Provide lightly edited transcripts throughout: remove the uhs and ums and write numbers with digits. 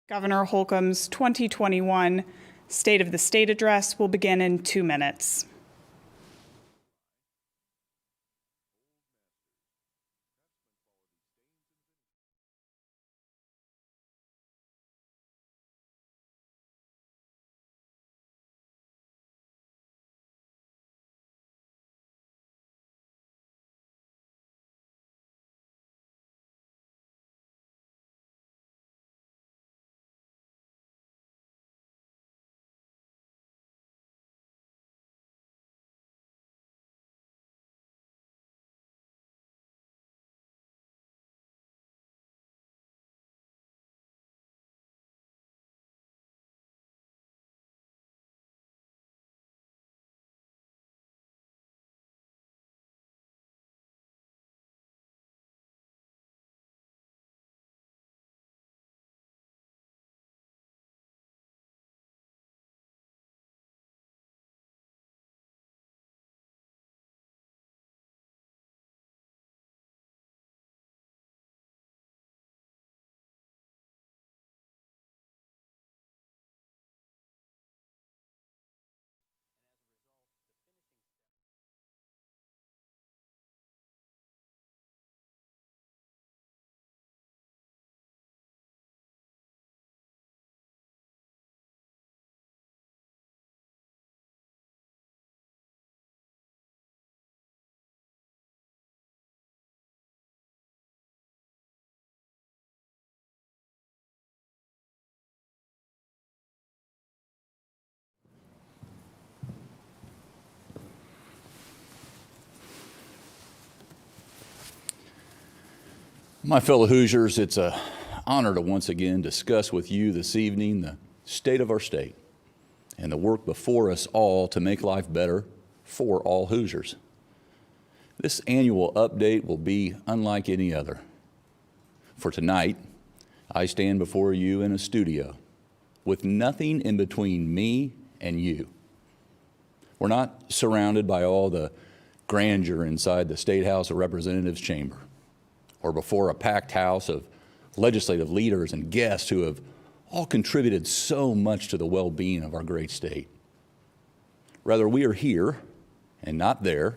Governor Holcomb's 2021 State of the State address will begin in 2 minutes. My fellow Hoosiers, it's an honor to once again discuss with you this evening the state of our state and the work before us all to make life better for all Hoosiers. This annual update will be unlike any other. For tonight, I stand before you in a studio with nothing in between me and you. We're not surrounded by all the grandeur inside the State House of Representatives chamber, or before a packed house of legislative leaders and guests who have all contributed so much to the well-being of our great state. Rather, we are here and not there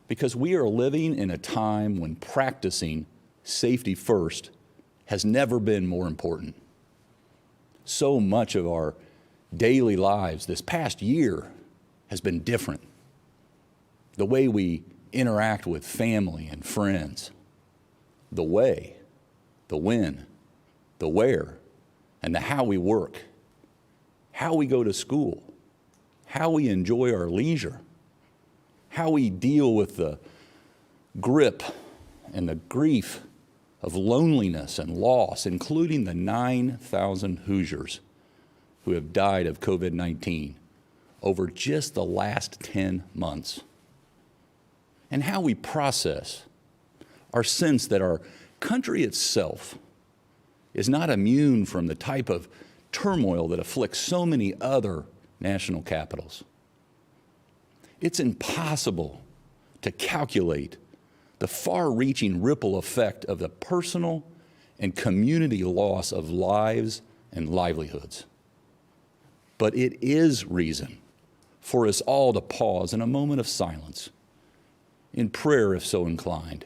because we are living in a time when practicing safety first has never been more important. So much of our daily lives this past year has been different. The way we interact with family and friends, the way, the when, the where, and the how we work, how we go to school, how we enjoy our leisure, how we deal with the grip and the grief of loneliness and loss, including the 9,000 Hoosiers who have died of COVID-19 over just the last 10 months, and how we process our sense that our country itself is not immune from the type of turmoil that afflicts so many other national capitals. It's impossible to calculate the far-reaching ripple effect of the personal and community loss of lives and livelihoods. But it is reason for us all to pause in a moment of silence, in prayer if so inclined,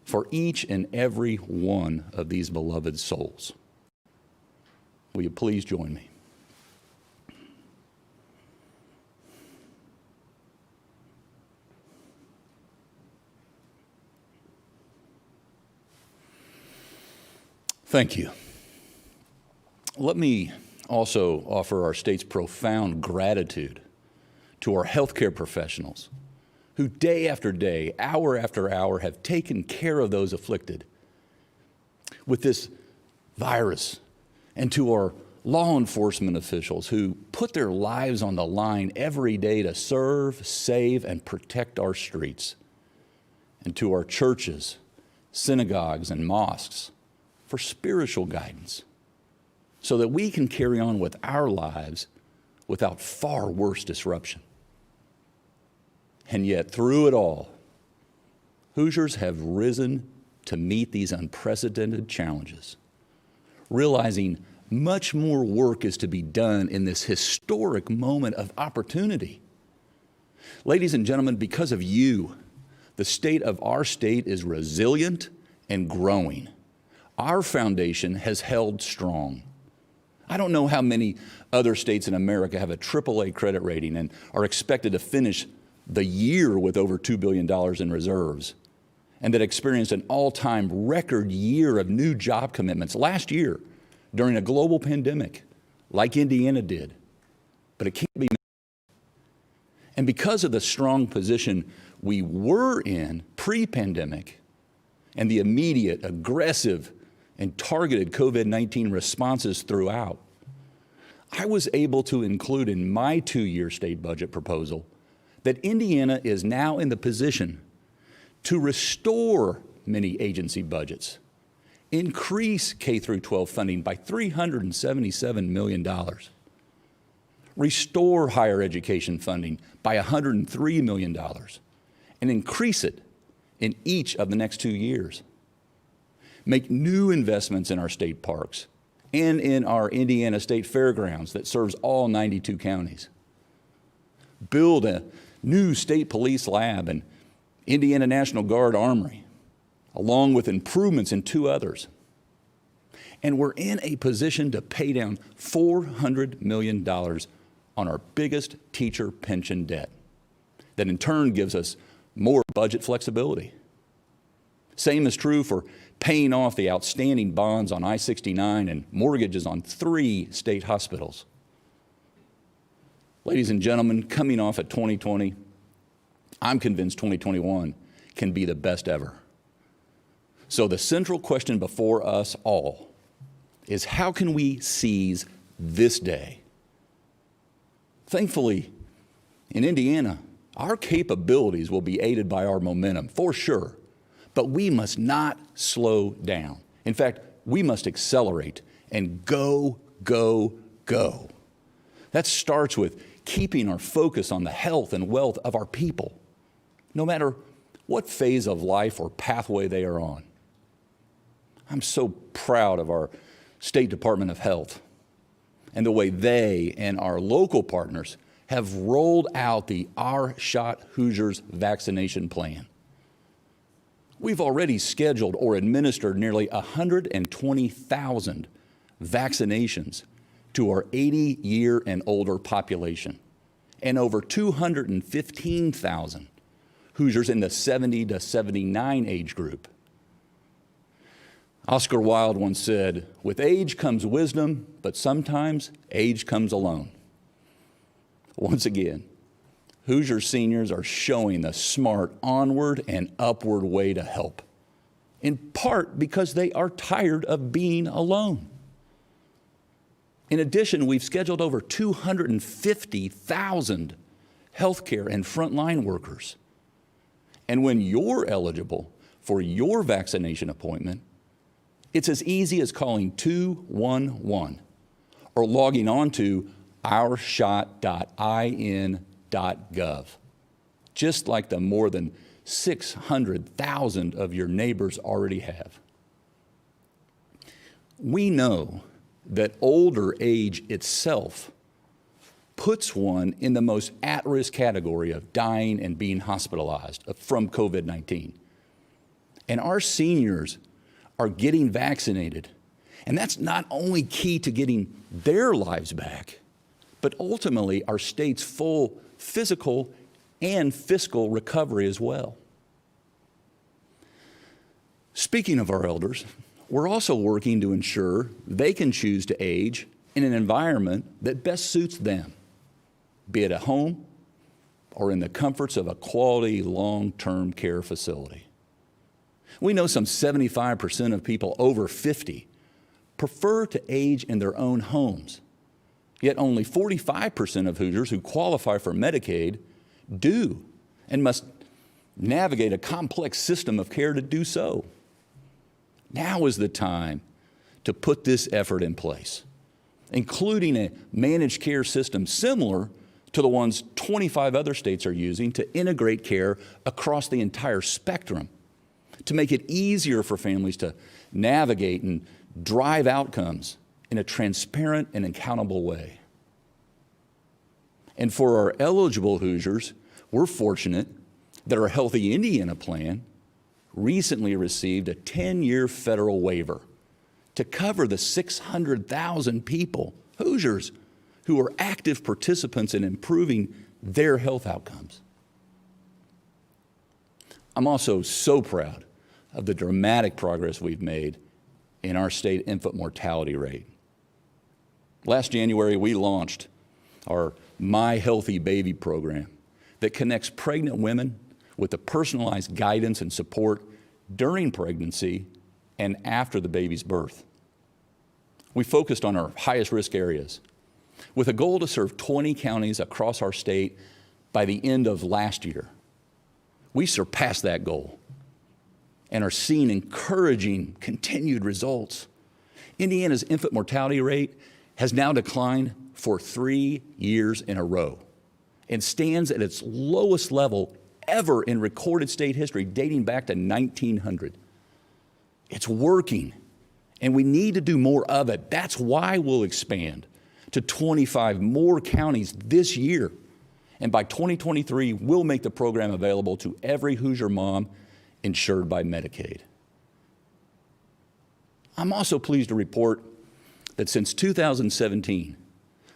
for each and every one of these beloved souls. Will you please join me? Thank you. Let me also offer our state's profound gratitude to our healthcare professionals who day after day, hour after hour, have taken care of those afflicted with this virus, and to our law enforcement officials who put their lives on the line every day to serve, save, and protect our streets, and to our churches, synagogues, and mosques for spiritual guidance so that we can carry on with our lives without far worse disruption. And yet, through it all, Hoosiers have risen to meet these unprecedented challenges, realizing much more work is to be done in this historic moment of opportunity. Ladies and gentlemen, because of you, the state of our state is resilient and growing. Our foundation has held strong. I don't know how many other states in America have a AAA credit rating and are expected to finish the year with over $2 billion in reserves, and that experienced an all-time record year of new job commitments last year during a global pandemic, like Indiana did. But it can't be. And because of the strong position we were in pre-pandemic and the immediate, aggressive, and targeted COVID-19 responses throughout, I was able to include in my 2-year state budget proposal that Indiana is now in the position to restore many agency budgets, increase K-12 funding by $377 million, restore higher education funding by $103 million, and increase it in each of the next 2 years. Make new investments in our state parks and in our Indiana State Fairgrounds that serves all 92 counties. Build a new state police lab and Indiana National Guard Armory, along with improvements in 2 others. And we're in a position to pay down $400 million on our biggest teacher pension debt. That in turn gives us more budget flexibility. Same is true for paying off the outstanding bonds on I-69 and mortgages on 3 state hospitals. Ladies and gentlemen, coming off at 2020, I'm convinced 2021 can be the best ever. So the central question before us all is, how can we seize this day? Thankfully, in Indiana, our capabilities will be aided by our momentum, for sure, but we must not slow down. In fact, we must accelerate and go, go, go. That starts with keeping our focus on the health and wealth of our people, no matter what phase of life or pathway they are on. I'm so proud of our State Department of Health and the way they and our local partners have rolled out the Our Shot Hoosiers vaccination plan. We've already scheduled or administered nearly 120,000 vaccinations to our 80-year and older population, and over 215,000 Hoosiers in the 70 to 79 age group. Oscar Wilde once said, "With age comes wisdom, but sometimes age comes alone." Once again, Hoosier seniors are showing the smart onward and upward way to help, in part because they are tired of being alone. In addition, we've scheduled over 250,000 healthcare and frontline workers. And when you're eligible for your vaccination appointment, it's as easy as calling 211 or logging on to ourshot.in.gov, just like the more than 600,000 of your neighbors already have. We know that older age itself puts one in the most at-risk category of dying and being hospitalized from COVID-19. And our seniors are getting vaccinated. And that's not only key to getting their lives back, but ultimately our state's full physical and fiscal recovery as well. Speaking of our elders, we're also working to ensure they can choose to age in an environment that best suits them, be it at home or in the comforts of a quality long-term care facility. We know some 75% of people over 50 prefer to age in their own homes, yet only 45% of Hoosiers who qualify for Medicaid do and must navigate a complex system of care to do so. Now is the time to put this effort in place, including a managed care system similar to the ones 25 other states are using to integrate care across the entire spectrum, to make it easier for families to navigate and drive outcomes in a transparent and accountable way. And for our eligible Hoosiers, we're fortunate that our Healthy Indiana plan recently received a 10-year federal waiver to cover the 600,000 people, Hoosiers, who are active participants in improving their health outcomes. I'm also so proud of the dramatic progress we've made in our state infant mortality rate. Last January, we launched our My Healthy Baby program that connects pregnant women with the personalized guidance and support during pregnancy and after the baby's birth. We focused on our highest risk areas with a goal to serve 20 counties across our state by the end of last year. We surpassed that goal and are seeing encouraging continued results. Indiana's infant mortality rate has now declined for 3 years in a row and stands at its lowest level ever in recorded state history, dating back to 1900. It's working, and we need to do more of it. That's why we'll expand to 25 more counties this year. And by 2023, we'll make the program available to every Hoosier mom insured by Medicaid. I'm also pleased to report that since 2017,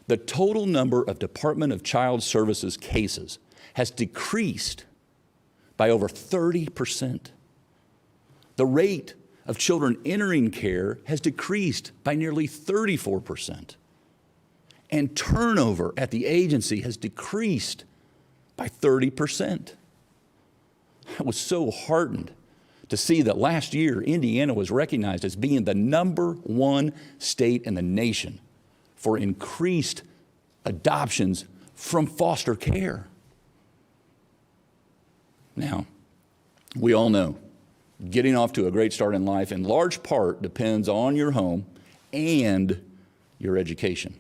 the total number of Department of Child Services cases has decreased by over 30%. The rate of children entering care has decreased by nearly 34%. And turnover at the agency has decreased by 30%. I was so heartened to see that last year, Indiana was recognized as being the #1 state in the nation for increased adoptions from foster care. Now, we all know getting off to a great start in life in large part depends on your home and your education.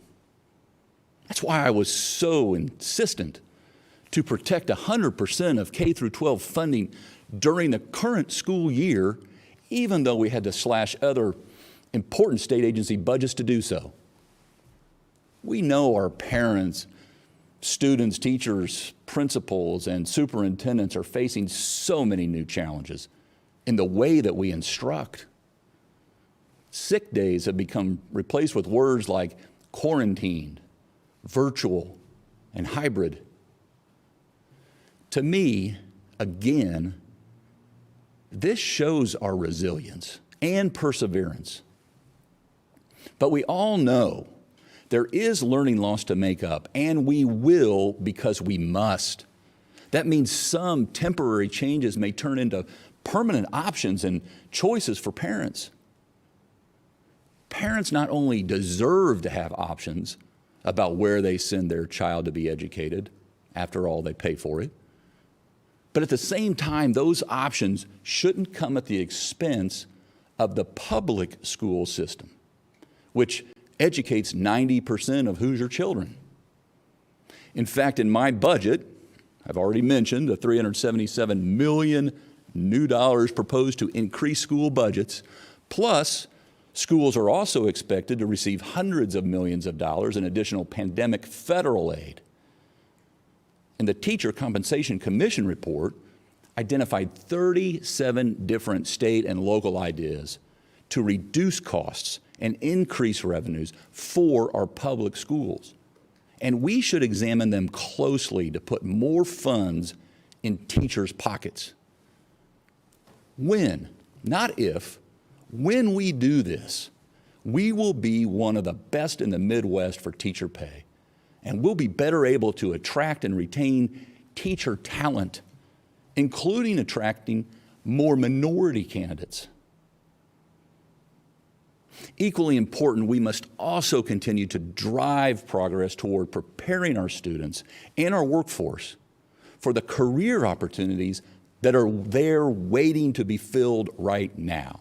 That's why I was so insistent to protect 100% of K through 12 funding during the current school year, even though we had to slash other important state agency budgets to do so. We know our parents, students, teachers, principals, and superintendents are facing so many new challenges in the way that we instruct. Sick days have become replaced with words like quarantined, virtual, and hybrid. To me, again, this shows our resilience and perseverance. But we all know there is learning loss to make up, and we will because we must. That means some temporary changes may turn into permanent options and choices for parents. Parents not only deserve to have options about where they send their child to be educated, after all, they pay for it, but at the same time, those options shouldn't come at the expense of the public school system, which educates 90% of Hoosier children. In fact, in my budget, I've already mentioned the $377 million new dollars proposed to increase school budgets, plus schools are also expected to receive hundreds of millions of dollars in additional pandemic federal aid. And the Teacher Compensation Commission report identified 37 different state and local ideas to reduce costs and increase revenues for our public schools. And we should examine them closely to put more funds in teachers' pockets. When, not if, when we do this, we will be one of the best in the Midwest for teacher pay. And we'll be better able to attract and retain teacher talent, including attracting more minority candidates. Equally important, we must also continue to drive progress toward preparing our students and our workforce for the career opportunities that are there waiting to be filled right now.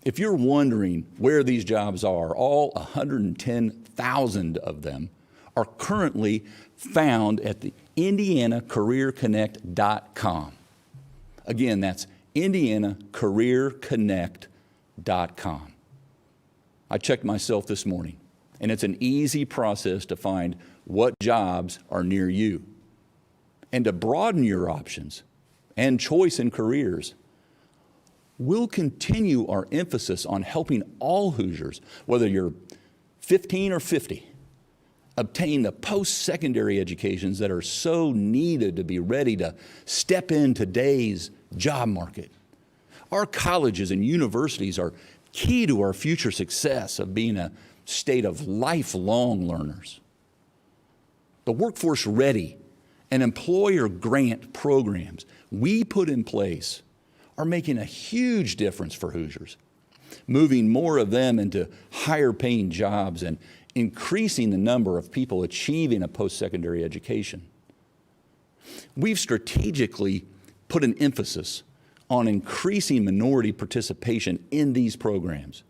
If you're wondering where these jobs are, all 110,000 of them are currently found at the IndianaCareerConnect.com. Again, that's IndianaCareerConnect.com. I checked myself this morning, and it's an easy process to find what jobs are near you. And to broaden your options and choice in careers, we'll continue our emphasis on helping all Hoosiers, whether you're 15 or 50, obtain the post-secondary educations that are so needed to be ready to step in today's job market. Our colleges and universities are key to our future success of being a state of lifelong learners. The Workforce Ready and employer grant programs we put in place are making a huge difference for Hoosiers, moving more of them into higher paying jobs and increasing the number of people achieving a post-secondary education. We've strategically put an emphasis on increasing minority participation in these programs,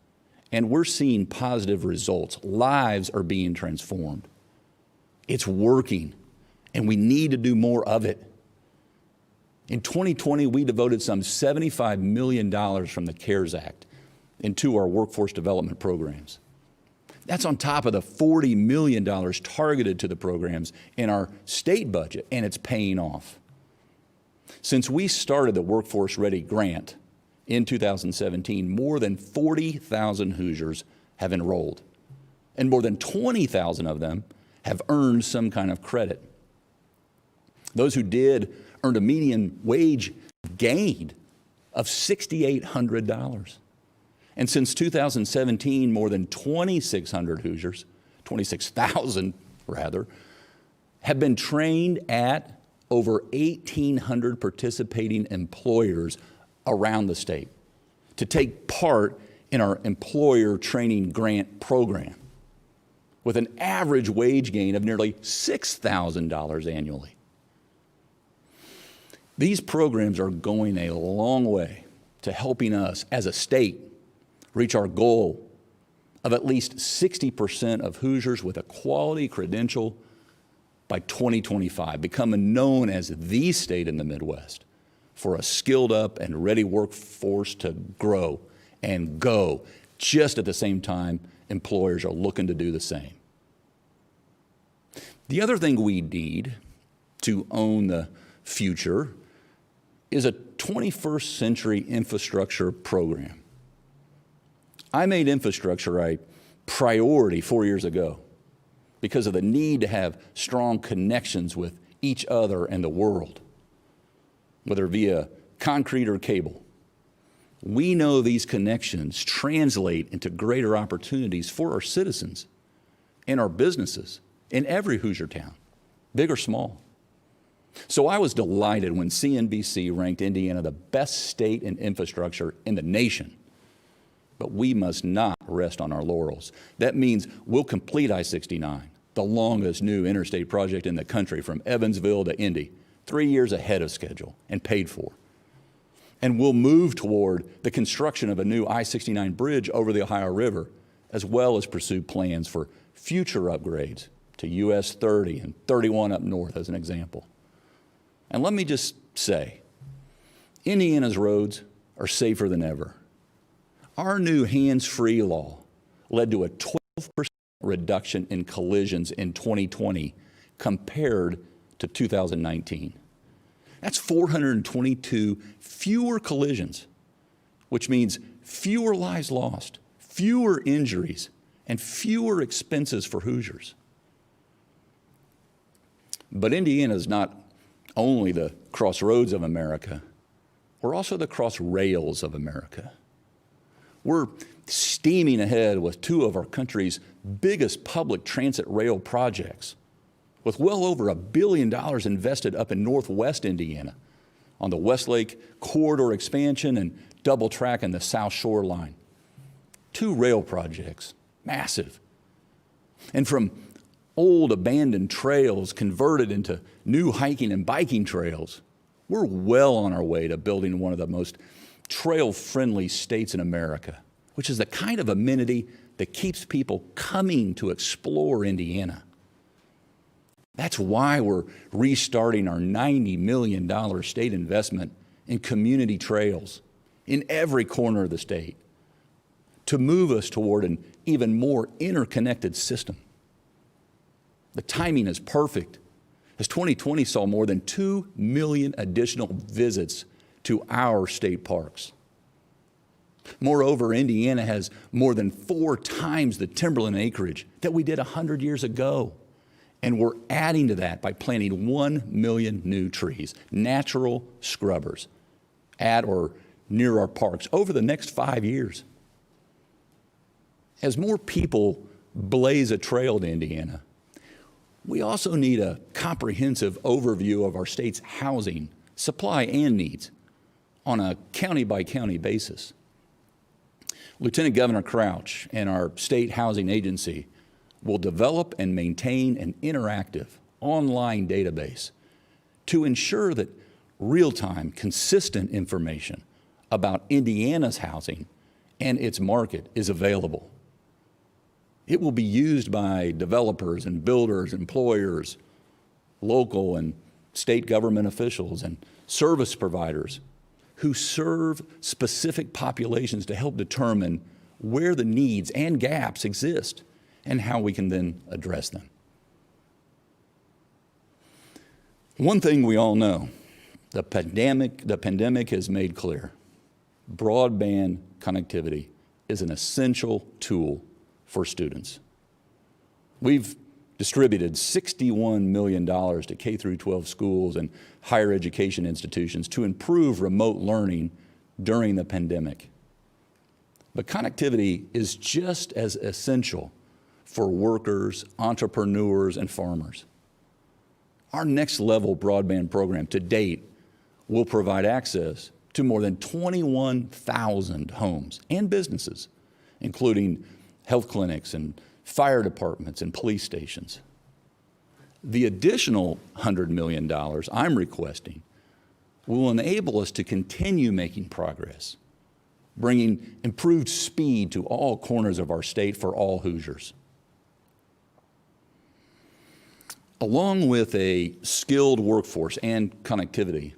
and we're seeing positive results. Lives are being transformed. It's working, and we need to do more of it. In 2020, we devoted some $75 million from the CARES Act into our workforce development programs. That's on top of the $40 million targeted to the programs in our state budget, and it's paying off. Since we started the Workforce Ready grant in 2017, more than 40,000 Hoosiers have enrolled, and more than 20,000 of them have earned some kind of credit. Those who did earned a median wage gain of $6,800. And since 2017, more than 2,600 Hoosiers, 26,000 rather, have been trained at over 1,800 participating employers around the state to take part in our employer training grant program, with an average wage gain of nearly $6,000 annually. These programs are going a long way to helping us as a state reach our goal of at least 60% of Hoosiers with a quality credential by 2025, becoming known as the state in the Midwest for a skilled up and ready workforce to grow and go, just at the same time employers are looking to do the same. The other thing we need to own the future is a 21st century infrastructure program. I made infrastructure a priority 4 years ago because of the need to have strong connections with each other and the world, whether via concrete or cable. We know these connections translate into greater opportunities for our citizens and our businesses in every Hoosier town, big or small. So I was delighted when CNBC ranked Indiana the best state in infrastructure in the nation. But we must not rest on our laurels. That means we'll complete I-69, the longest new interstate project in the country from Evansville to Indy, 3 years ahead of schedule and paid for. And we'll move toward the construction of a new I-69 bridge over the Ohio River, as well as pursue plans for future upgrades to US 30 and 31 up north as an example. And let me just say, Indiana's roads are safer than ever. Our new hands-free law led to a 12% reduction in collisions in 2020 compared to 2019. That's 422 fewer collisions, which means fewer lives lost, fewer injuries, and fewer expenses for Hoosiers. But Indiana is not only the crossroads of America, we're also the crossrails of America. We're steaming ahead with two of our country's biggest public transit rail projects, with well over $1 billion invested up in Northwest Indiana on the Westlake Corridor expansion and double track in the South Shore line. 2 rail projects, massive. And from old abandoned trails converted into new hiking and biking trails, we're well on our way to building one of the most trail-friendly states in America, which is the kind of amenity that keeps people coming to explore Indiana. That's why we're restarting our $90 million state investment in community trails in every corner of the state, to move us toward an even more interconnected system. The timing is perfect, as 2020 saw more than 2 million additional visits to our state parks. Moreover, Indiana has more than 4 times the timberland acreage that we did 100 years ago. And we're adding to that by planting 1 million new trees, natural scrubbers, at or near our parks over the next 5 years. As more people blaze a trail to Indiana, we also need a comprehensive overview of our state's housing, supply, and needs on a county-by-county basis. Lieutenant Governor Crouch and our state housing agency will develop and maintain an interactive online database to ensure that real-time, consistent information about Indiana's housing and its market is available. It will be used by developers and builders, employers, local and state government officials, and service providers who serve specific populations to help determine where the needs and gaps exist and how we can then address them. One thing we all know, the pandemic has made clear, broadband connectivity is an essential tool for students. We've distributed $61 million to K-12 schools and higher education institutions to improve remote learning during the pandemic. But connectivity is just as essential for workers, entrepreneurs, and farmers. Our next level broadband program to date will provide access to more than 21,000 homes and businesses, including health clinics and fire departments and police stations. The additional $100 million I'm requesting will enable us to continue making progress, bringing improved speed to all corners of our state for all Hoosiers. Along with a skilled workforce and connectivity,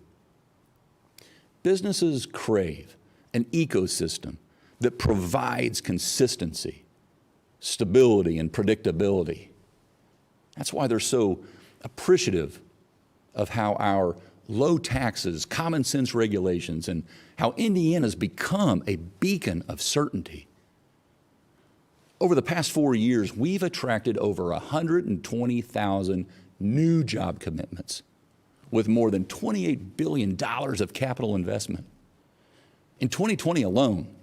businesses crave an ecosystem that provides consistency, stability, and predictability. That's why they're so appreciative of how our low taxes, common sense regulations, and how Indiana's become a beacon of certainty. Over the past 4 years, we've attracted over 120,000 new job commitments with more than $28 billion of capital investment. In 2020 alone,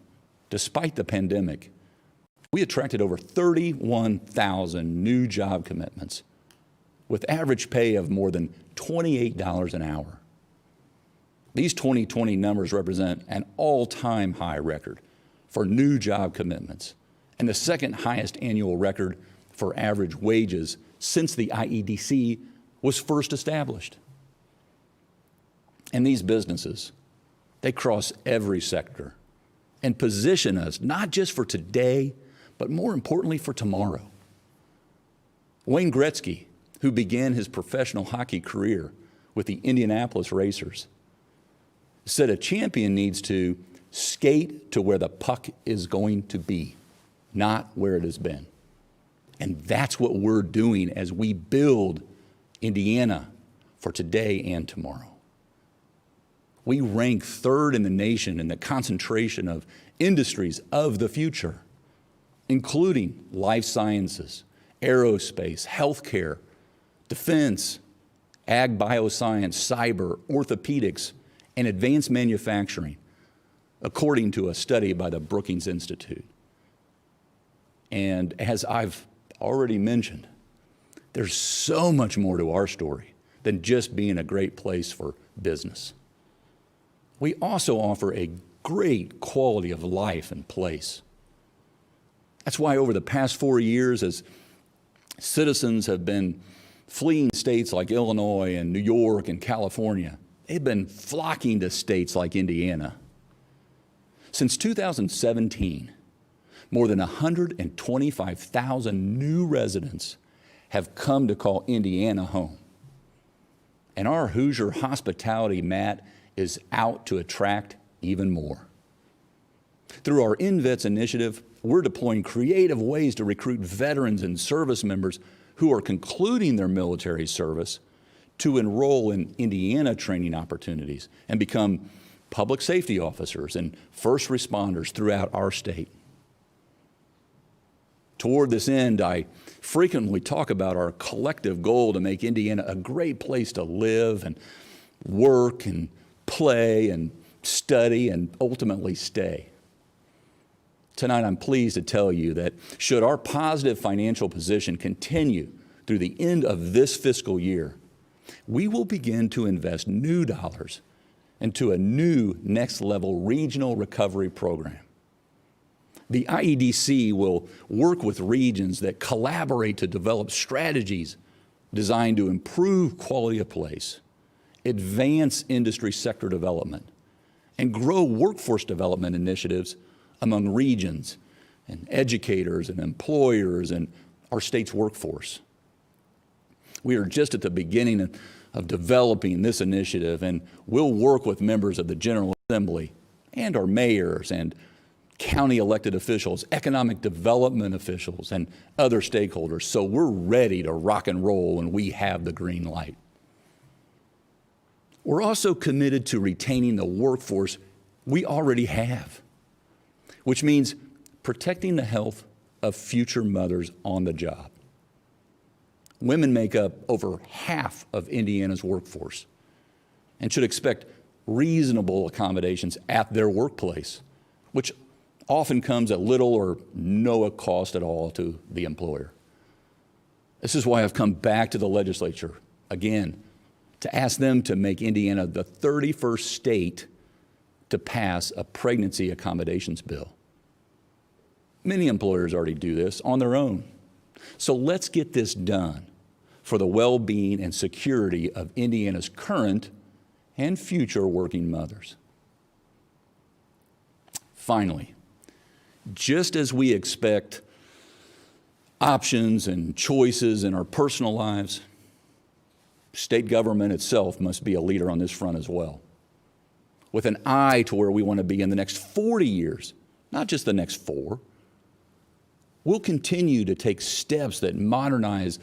despite the pandemic, we attracted over 31,000 new job commitments with average pay of more than $28 an hour. These 2020 numbers represent an all-time high record for new job commitments and the second highest annual record for average wages since the IEDC was first established. And these businesses, they cross every sector and position us not just for today, but more importantly for tomorrow. Wayne Gretzky, who began his professional hockey career with the Indianapolis Racers, said a champion needs to skate to where the puck is going to be, not where it has been. And that's what we're doing as we build Indiana for today and tomorrow. We rank third in the nation in the concentration of industries of the future, including life sciences, aerospace, healthcare, defense, ag bioscience, cyber, orthopedics, and advanced manufacturing, according to a study by the Brookings Institute. And as I've already mentioned, there's so much more to our story than just being a great place for business. We also offer a great quality of life and place. That's why over the past 4 years, as citizens have been fleeing states like Illinois and New York and California, they've been flocking to states like Indiana. Since 2017, more than 125,000 new residents have come to call Indiana home. And our Hoosier hospitality mat is out to attract even more. Through our InVets initiative, we're deploying creative ways to recruit veterans and service members who are concluding their military service to enroll in Indiana training opportunities and become public safety officers and first responders throughout our state. Toward this end, I frequently talk about our collective goal to make Indiana a great place to live and work and play and study and ultimately stay. Tonight, I'm pleased to tell you that should our positive financial position continue through the end of this fiscal year, we will begin to invest new dollars into a new next-level regional recovery program. The IEDC will work with regions that collaborate to develop strategies designed to improve quality of place, advance industry sector development, and grow workforce development initiatives among regions and educators and employers and our state's workforce. We are just at the beginning of developing this initiative, and we'll work with members of the General Assembly and our mayors and county elected officials, economic development officials, and other stakeholders, so we're ready to rock and roll when we have the green light. We're also committed to retaining the workforce we already have, which means protecting the health of future mothers on the job. Women make up over half of Indiana's workforce and should expect reasonable accommodations at their workplace, which often comes at little or no cost at all to the employer. This is why I've come back to the legislature again to ask them to make Indiana the 31st state to pass a pregnancy accommodations bill. Many employers already do this on their own. So let's get this done for the well-being and security of Indiana's current and future working mothers. Finally, just as we expect options and choices in our personal lives, state government itself must be a leader on this front as well, with an eye to where we want to be in the next 40 years, not just the next 4. We'll continue to take steps that modernize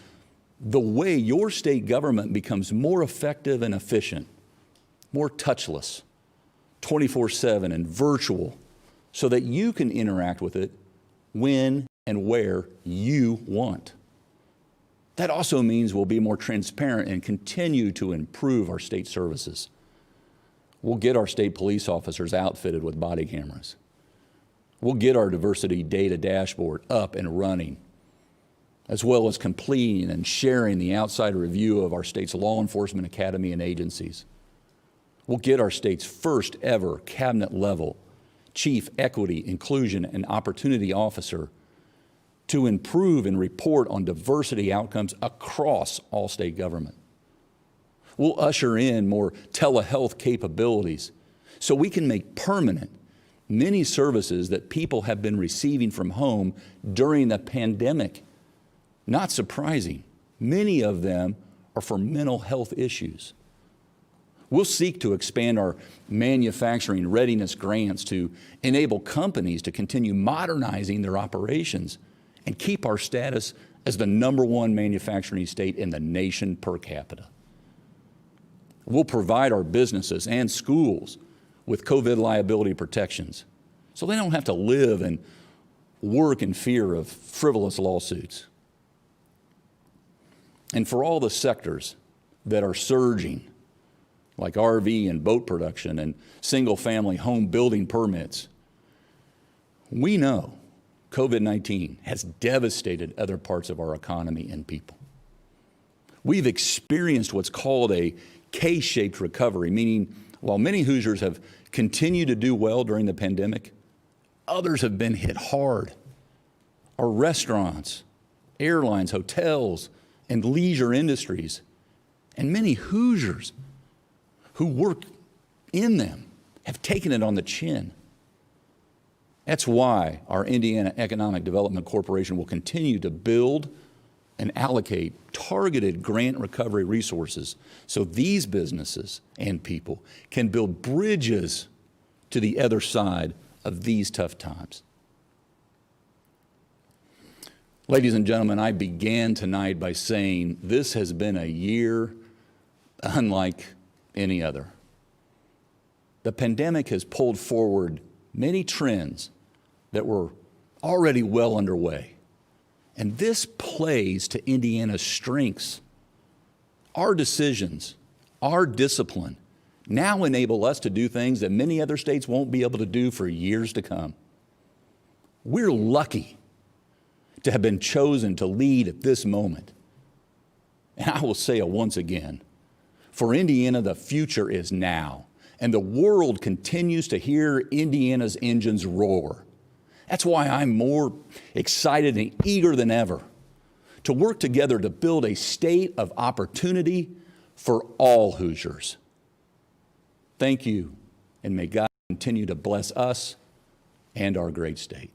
the way your state government becomes more effective and efficient, more touchless, 24/7 and virtual, so that you can interact with it when and where you want. That also means we'll be more transparent and continue to improve our state services. We'll get our state police officers outfitted with body cameras. We'll get our diversity data dashboard up and running, as well as completing and sharing the outside review of our state's law enforcement academy and agencies. We'll get our state's first ever cabinet level Chief Equity, Inclusion, and Opportunity Officer to improve and report on diversity outcomes across all state government. We'll usher in more telehealth capabilities so we can make permanent many services that people have been receiving from home during the pandemic. Not surprising, many of them are for mental health issues. We'll seek to expand our manufacturing readiness grants to enable companies to continue modernizing their operations and keep our status as the #1 manufacturing state in the nation per capita. We'll provide our businesses and schools with COVID liability protections so they don't have to live and work in fear of frivolous lawsuits. And for all the sectors that are surging, like RV and boat production and single-family home building permits, we know COVID-19 has devastated other parts of our economy and people. We've experienced what's called a K-shaped recovery, meaning while many Hoosiers have continued to do well during the pandemic, others have been hit hard. Our restaurants, airlines, hotels, and leisure industries, and many Hoosiers who work in them have taken it on the chin. That's why our Indiana Economic Development Corporation will continue to build and allocate targeted grant recovery resources so these businesses and people can build bridges to the other side of these tough times. Ladies and gentlemen, I began tonight by saying this has been a year unlike any other. The pandemic has pulled forward many trends that were already well underway. And this plays to Indiana's strengths. Our decisions, our discipline, now enable us to do things that many other states won't be able to do for years to come. We're lucky to have been chosen to lead at this moment. And I will say it once again, for Indiana, the future is now, and the world continues to hear Indiana's engines roar. That's why I'm more excited and eager than ever to work together to build a state of opportunity for all Hoosiers. Thank you, and may God continue to bless us and our great state.